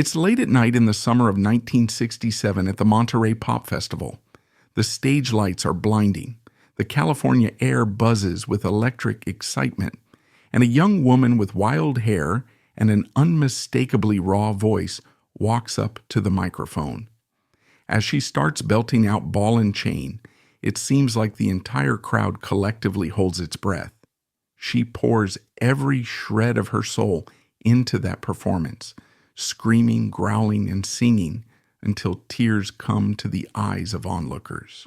It's late at night in the summer of 1967 at the Monterey Pop Festival. The stage lights are blinding. The California air buzzes with electric excitement, and a young woman with wild hair and an unmistakably raw voice walks up to the microphone. As she starts belting out Ball and Chain, it seems like the entire crowd collectively holds its breath. She pours every shred of her soul into that performance, screaming, growling, and singing until tears come to the eyes of onlookers.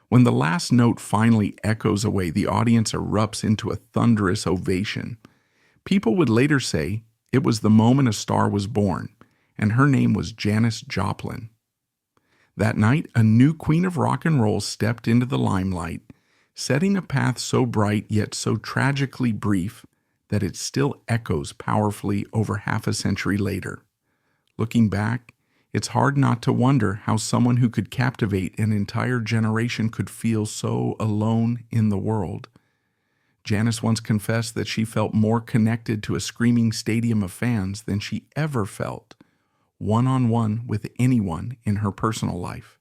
When the last note finally echoes away, the audience erupts into a thunderous ovation. People would later say it was the moment a star was born, and her name was Janis Joplin. That night, a new queen of rock and roll stepped into the limelight, setting a path so bright yet so tragically brief that it still echoes powerfully over half a century later. Looking back, it's hard not to wonder how someone who could captivate an entire generation could feel so alone in the world. Janis once confessed that she felt more connected to a screaming stadium of fans than she ever felt one-on-one with anyone in her personal life.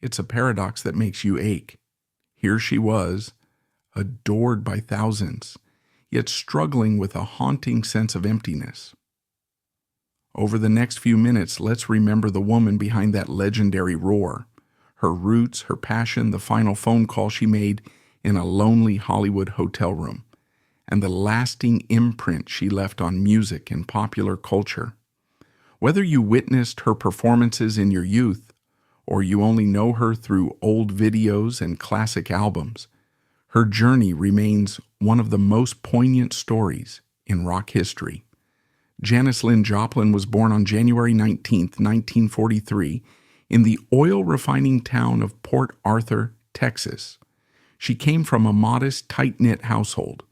It's a paradox that makes you ache. Here she was, adored by thousands, yet struggling with a haunting sense of emptiness. Over the next few minutes, let's remember the woman behind that legendary roar, her roots, her passion, the final phone call she made in a lonely Hollywood hotel room, and the lasting imprint she left on music and popular culture. Whether you witnessed her performances in your youth, or you only know her through old videos and classic albums, her journey remains one of the most poignant stories in rock history. Janis Lyn Joplin was born on January 19, 1943, in the oil refining town of Port Arthur, Texas. She came from a modest, tight-knit household.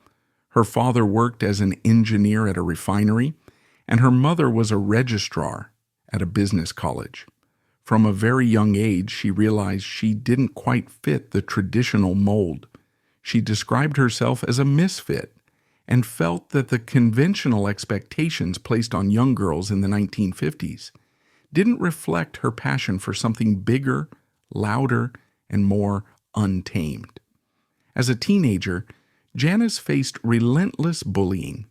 Her father worked as an engineer at a refinery, and her mother was a registrar at a business college. From a very young age, she realized she didn't quite fit the traditional mold. She described herself as a misfit and felt that the conventional expectations placed on young girls in the 1950s didn't reflect her passion for something bigger, louder, and more untamed. As a teenager, Janis faced relentless bullying.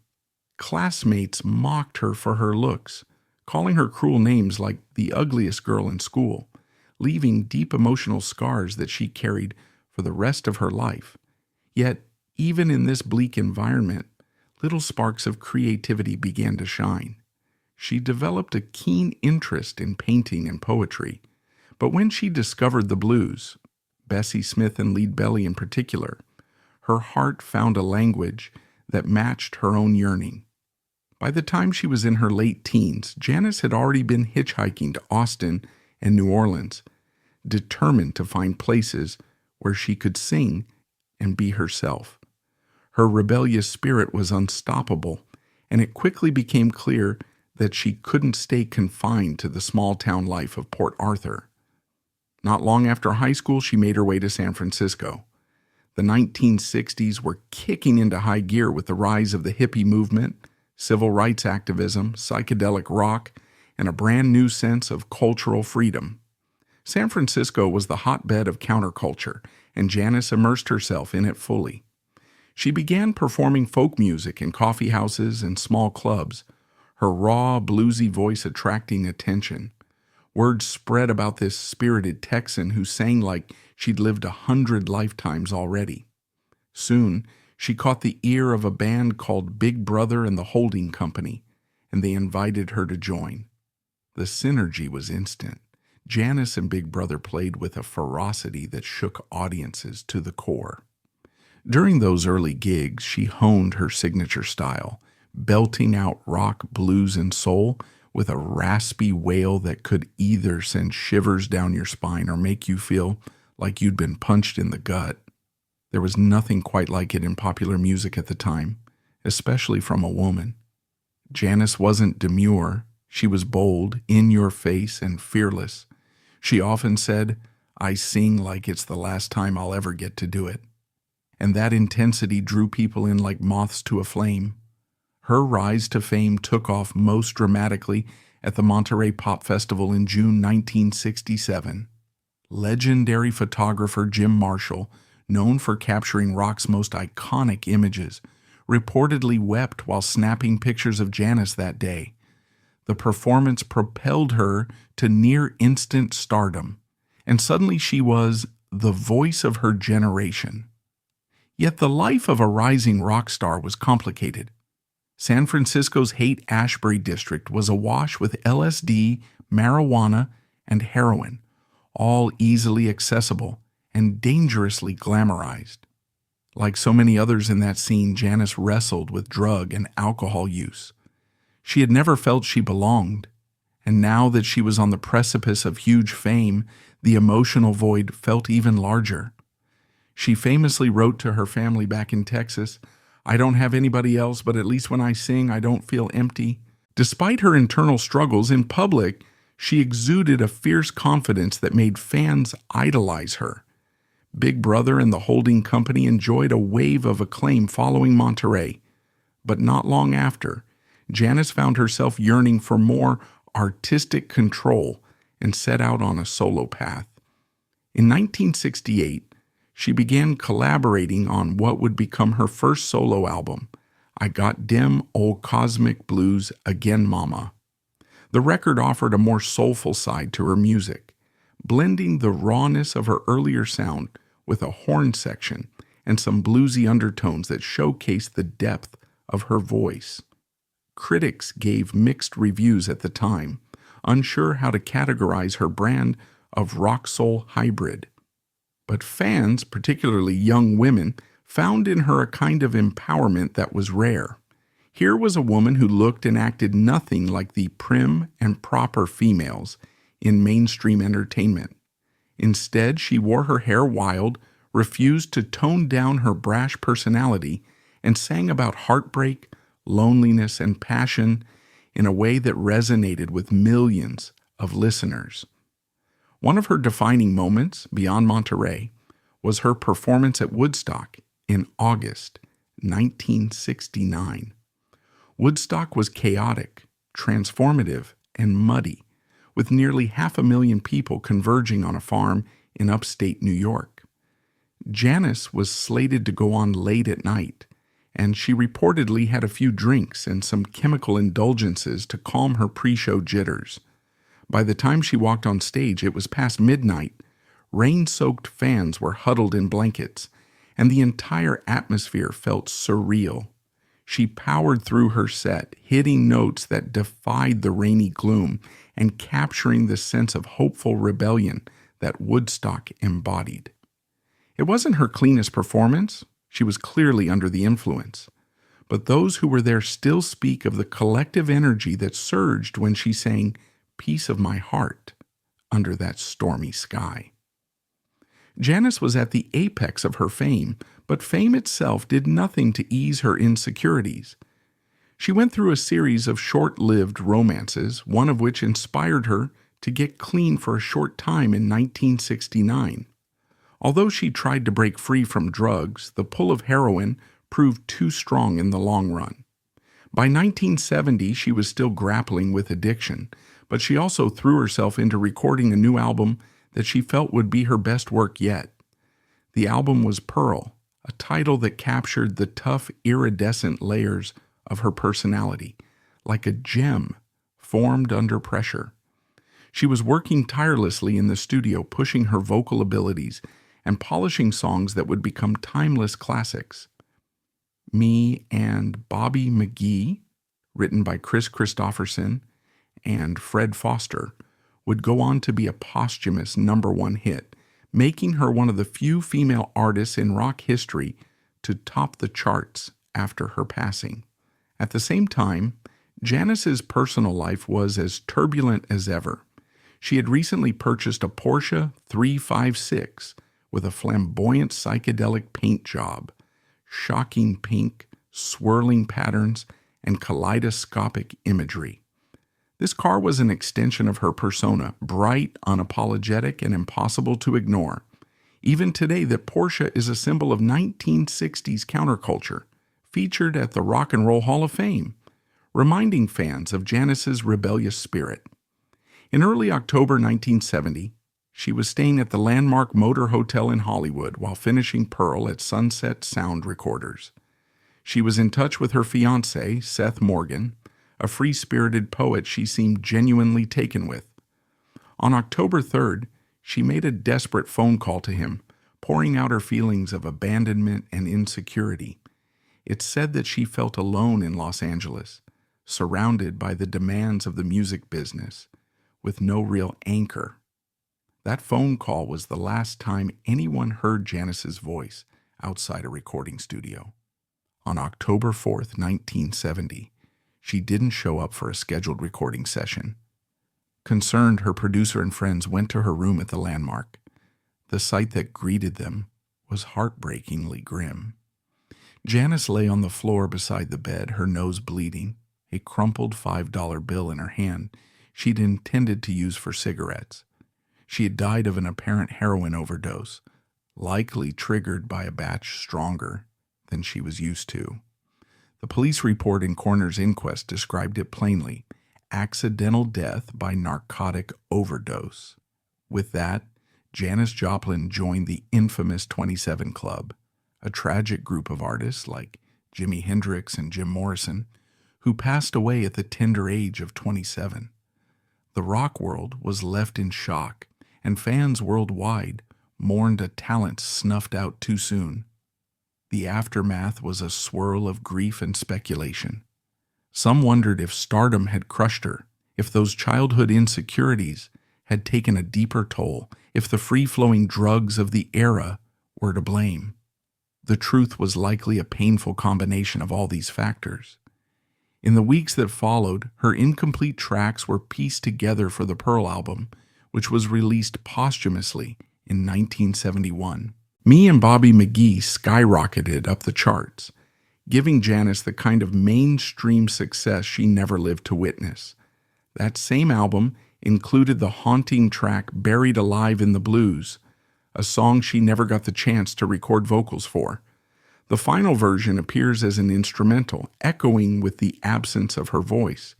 Classmates mocked her for her looks, calling her cruel names like the ugliest girl in school, leaving deep emotional scars that she carried for the rest of her life. Yet, even in this bleak environment, little sparks of creativity began to shine. She developed a keen interest in painting and poetry, but when she discovered the blues, Bessie Smith and Lead Belly in particular, her heart found a language that matched her own yearning. By the time she was in her late teens, Janis had already been hitchhiking to Austin and New Orleans, determined to find places where she could sing and be herself. Her rebellious spirit was unstoppable, and it quickly became clear that she couldn't stay confined to the small-town life of Port Arthur. Not long after high school, she made her way to San Francisco. The 1960s were kicking into high gear with the rise of the hippie movement, civil rights activism, psychedelic rock, and a brand new sense of cultural freedom. San Francisco was the hotbed of counterculture, and Janis immersed herself in it fully. She began performing folk music in coffee houses and small clubs, her raw, bluesy voice attracting attention. Word spread about this spirited Texan who sang like she'd lived 100 lifetimes already. Soon, she caught the ear of a band called Big Brother and the Holding Company, and they invited her to join. The synergy was instant. Janis and Big Brother played with a ferocity that shook audiences to the core. During those early gigs, she honed her signature style, belting out rock, blues, and soul with a raspy wail that could either send shivers down your spine or make you feel like you'd been punched in the gut. There was nothing quite like it in popular music at the time, especially from a woman. Janis wasn't demure. She was bold, in your face, and fearless. She often said, "I sing like it's the last time I'll ever get to do it." And that intensity drew people in like moths to a flame. Her rise to fame took off most dramatically at the Monterey Pop Festival in June 1967. Legendary photographer Jim Marshall, known for capturing rock's most iconic images, reportedly wept while snapping pictures of Janis that day. The performance propelled her to near-instant stardom, and suddenly she was the voice of her generation. Yet the life of a rising rock star was complicated. San Francisco's Haight-Ashbury district was awash with LSD, marijuana, and heroin, all easily accessible and dangerously glamorized. Like so many others in that scene, Janis wrestled with drug and alcohol use. She had never felt she belonged, and now that she was on the precipice of huge fame, the emotional void felt even larger. She famously wrote to her family back in Texas, "I don't have anybody else, but at least when I sing, I don't feel empty." Despite her internal struggles, in public, she exuded a fierce confidence that made fans idolize her. Big Brother and the holding company enjoyed a wave of acclaim following Monterey. But not long after, Janis found herself yearning for more artistic control and set out on a solo path. In 1968, she began collaborating on what would become her first solo album, I Got Dim Old Cosmic Blues Again Mama. The record offered a more soulful side to her music, blending the rawness of her earlier sound with a horn section and some bluesy undertones that showcased the depth of her voice. Critics gave mixed reviews at the time, unsure how to categorize her brand of rock-soul hybrid. But fans, particularly young women, found in her a kind of empowerment that was rare. Here was a woman who looked and acted nothing like the prim and proper females in mainstream entertainment. Instead, she wore her hair wild, refused to tone down her brash personality, and sang about heartbreak, loneliness, and passion in a way that resonated with millions of listeners. One of her defining moments, beyond Monterey, was her performance at Woodstock in August 1969. Woodstock was chaotic, transformative, and muddy, with nearly 500,000 people converging on a farm in upstate New York. Janis was slated to go on late at night, and she reportedly had a few drinks and some chemical indulgences to calm her pre-show jitters. By the time she walked on stage, it was past midnight. Rain-soaked fans were huddled in blankets, and the entire atmosphere felt surreal. She powered through her set, hitting notes that defied the rainy gloom and capturing the sense of hopeful rebellion that Woodstock embodied. It wasn't her cleanest performance. She was clearly under the influence. But those who were there still speak of the collective energy that surged when she sang "Piece of My Heart" under that stormy sky. Janis was at the apex of her fame, but fame itself did nothing to ease her insecurities. She went through a series of short-lived romances, one of which inspired her to get clean for a short time in 1969. Although she tried to break free from drugs, the pull of heroin proved too strong in the long run. By 1970, she was still grappling with addiction, but she also threw herself into recording a new album that she felt would be her best work yet. The album was Pearl, a title that captured the tough, iridescent layers of her personality, like a gem formed under pressure. She was working tirelessly in the studio, pushing her vocal abilities and polishing songs that would become timeless classics. Me and Bobby McGee, written by Chris Christopherson and Fred Foster, would go on to be a posthumous #1 hit, making her one of the few female artists in rock history to top the charts after her passing. At the same time, Janis's personal life was as turbulent as ever. She had recently purchased a Porsche 356 with a flamboyant psychedelic paint job, shocking pink, swirling patterns, and kaleidoscopic imagery. This car was an extension of her persona, bright, unapologetic, and impossible to ignore. Even today, the Porsche is a symbol of 1960s counterculture, featured at the Rock and Roll Hall of Fame. reminding fans of Janis's rebellious spirit. In early October 1970, she was staying at the landmark Motor Hotel in Hollywood while finishing Pearl at Sunset Sound Recorders. She was in touch with her fiancé, Seth Morgan, a free-spirited poet she seemed genuinely taken with. On October 3rd, she made a desperate phone call to him, pouring out her feelings of abandonment and insecurity. It's said that she felt alone in Los Angeles, surrounded by the demands of the music business, with no real anchor. That phone call was the last time anyone heard Janis's voice outside a recording studio. On October 4th, 1970, she didn't show up for a scheduled recording session. Concerned, her producer and friends went to her room at the landmark. The sight that greeted them was heartbreakingly grim. Janis lay on the floor beside the bed, her nose bleeding, a crumpled $5 bill in her hand she'd intended to use for cigarettes. She had died of an apparent heroin overdose, likely triggered by a batch stronger than she was used to. The police report and coroner's inquest described it plainly: accidental death by narcotic overdose. With that, Janis Joplin joined the infamous 27 Club, a tragic group of artists like Jimi Hendrix and Jim Morrison, who passed away at the tender age of 27. The rock world was left in shock, and fans worldwide mourned a talent snuffed out too soon. The aftermath was a swirl of grief and speculation. Some wondered if stardom had crushed her, if those childhood insecurities had taken a deeper toll, if the free-flowing drugs of the era were to blame. The truth was likely a painful combination of all these factors. In the weeks that followed, her incomplete tracks were pieced together for the Pearl album, which was released posthumously in 1971. Me and Bobby McGee skyrocketed up the charts, giving Janis the kind of mainstream success she never lived to witness. That same album included the haunting track Buried Alive in the Blues, a song she never got the chance to record vocals for. The final version appears as an instrumental, echoing with the absence of her voice.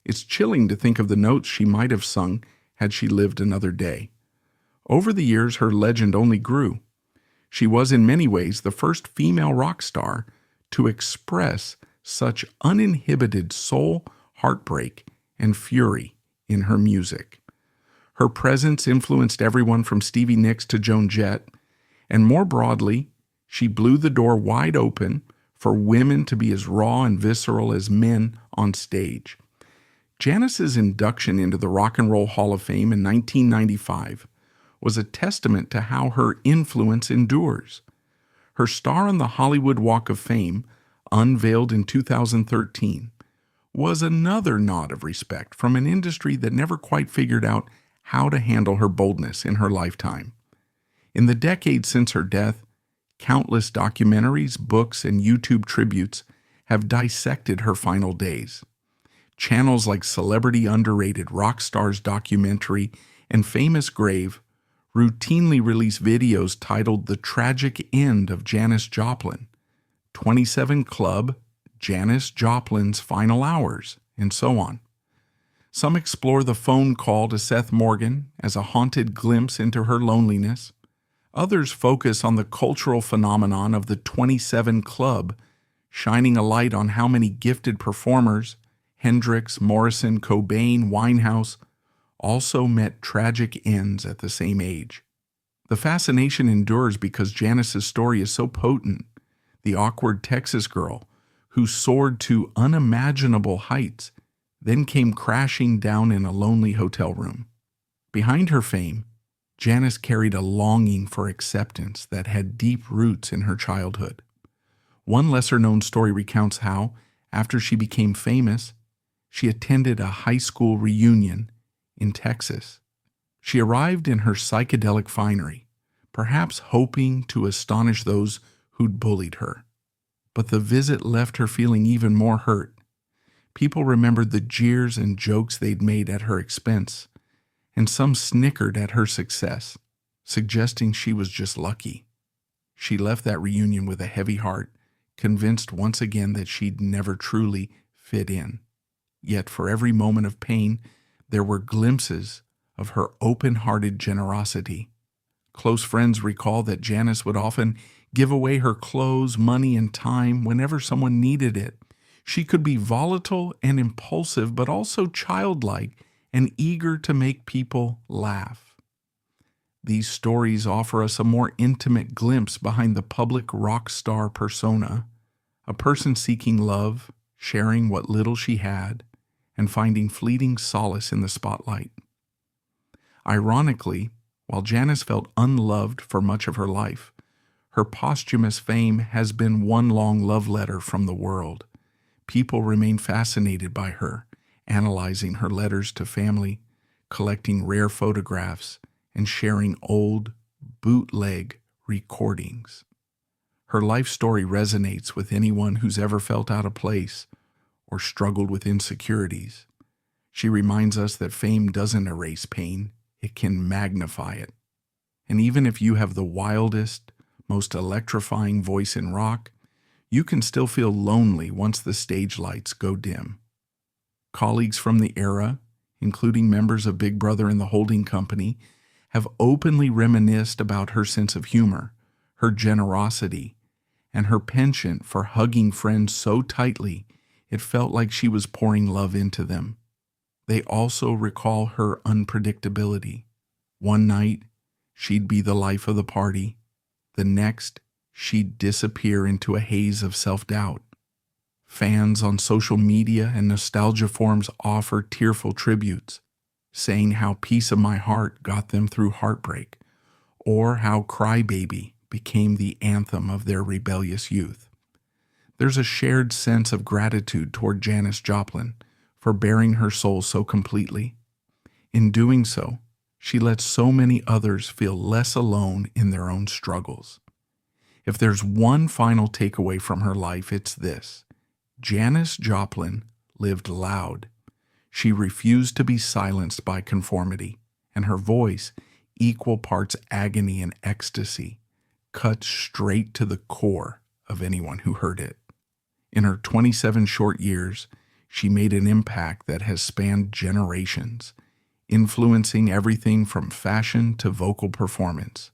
It's chilling to think of the notes she might have sung had she lived another day. Over the years, her legend only grew. She was in many ways the first female rock star to express such uninhibited soul, heartbreak, and fury in her music. Her presence influenced everyone from Stevie Nicks to Joan Jett, and more broadly, she blew the door wide open for women to be as raw and visceral as men on stage. Janis's induction into the Rock and Roll Hall of Fame in 1995 was a testament to how her influence endures. Her star on the Hollywood Walk of Fame, unveiled in 2013, was another nod of respect from an industry that never quite figured out how to handle her boldness in her lifetime. In the decades since her death, countless documentaries, books, and YouTube tributes have dissected her final days. Channels like Celebrity Underrated, Rock Stars Documentary, and Famous Grave routinely release videos titled The Tragic End of Janis Joplin, 27 Club, Janis Joplin's Final Hours, and so on. Some explore the phone call to Seth Morgan as a haunted glimpse into her loneliness. Others focus on the cultural phenomenon of the 27 Club, shining a light on how many gifted performers, Hendrix, Morrison, Cobain, Winehouse, also met tragic ends at the same age. The fascination endures because Janis's story is so potent. The awkward Texas girl who soared to unimaginable heights, then came crashing down in a lonely hotel room. Behind her fame, Janis carried a longing for acceptance that had deep roots in her childhood. One lesser-known story recounts how, after she became famous, she attended a high school reunion in Texas. She arrived in her psychedelic finery, perhaps hoping to astonish those who'd bullied her. But the visit left her feeling even more hurt. People remembered the jeers and jokes they'd made at her expense, and some snickered at her success, suggesting she was just lucky. She left that reunion with a heavy heart, convinced once again that she'd never truly fit in. Yet for every moment of pain, there were glimpses of her open-hearted generosity. Close friends recall that Janis would often give away her clothes, money, and time whenever someone needed it. She could be volatile and impulsive, but also childlike and eager to make people laugh. These stories offer us a more intimate glimpse behind the public rock star persona, a person seeking love, sharing what little she had, and finding fleeting solace in the spotlight. Ironically, while Janis felt unloved for much of her life, her posthumous fame has been one long love letter from the world. People remain fascinated by her, analyzing her letters to family, collecting rare photographs, and sharing old, bootleg recordings. Her life story resonates with anyone who's ever felt out of place or struggled with insecurities. She reminds us that fame doesn't erase pain, it can magnify it. And even if you have the wildest, most electrifying voice in rock, you can still feel lonely once the stage lights go dim. Colleagues from the era, including members of Big Brother and the Holding Company, have openly reminisced about her sense of humor, her generosity, and her penchant for hugging friends so tightly it felt like she was pouring love into them. They also recall her unpredictability. One night, she'd be the life of the party. The next, she'd disappear into a haze of self-doubt. Fans on social media and nostalgia forums offer tearful tributes, saying how Piece of My Heart got them through heartbreak, or how Cry Baby became the anthem of their rebellious youth. There's a shared sense of gratitude toward Janis Joplin for bearing her soul so completely. In doing so, she lets so many others feel less alone in their own struggles. If there's one final takeaway from her life, it's this: Janis Joplin lived loud. She refused to be silenced by conformity, and her voice, equal parts agony and ecstasy, cut straight to the core of anyone who heard it. In her 27 short years, she made an impact that has spanned generations, influencing everything from fashion to vocal performance.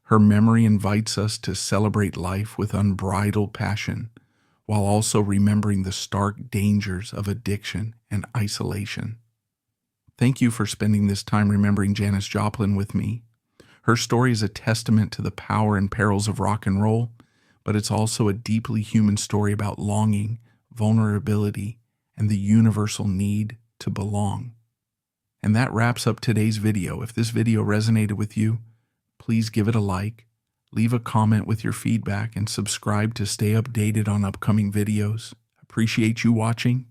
Her memory invites us to celebrate life with unbridled passion, while also remembering the stark dangers of addiction and isolation. Thank you for spending this time remembering Janis Joplin with me. Her story is a testament to the power and perils of rock and roll, but it's also a deeply human story about longing, vulnerability, and the universal need to belong. And that wraps up today's video. If this video resonated with you, please give it a like, leave a comment with your feedback, and subscribe to stay updated on upcoming videos. Appreciate you watching,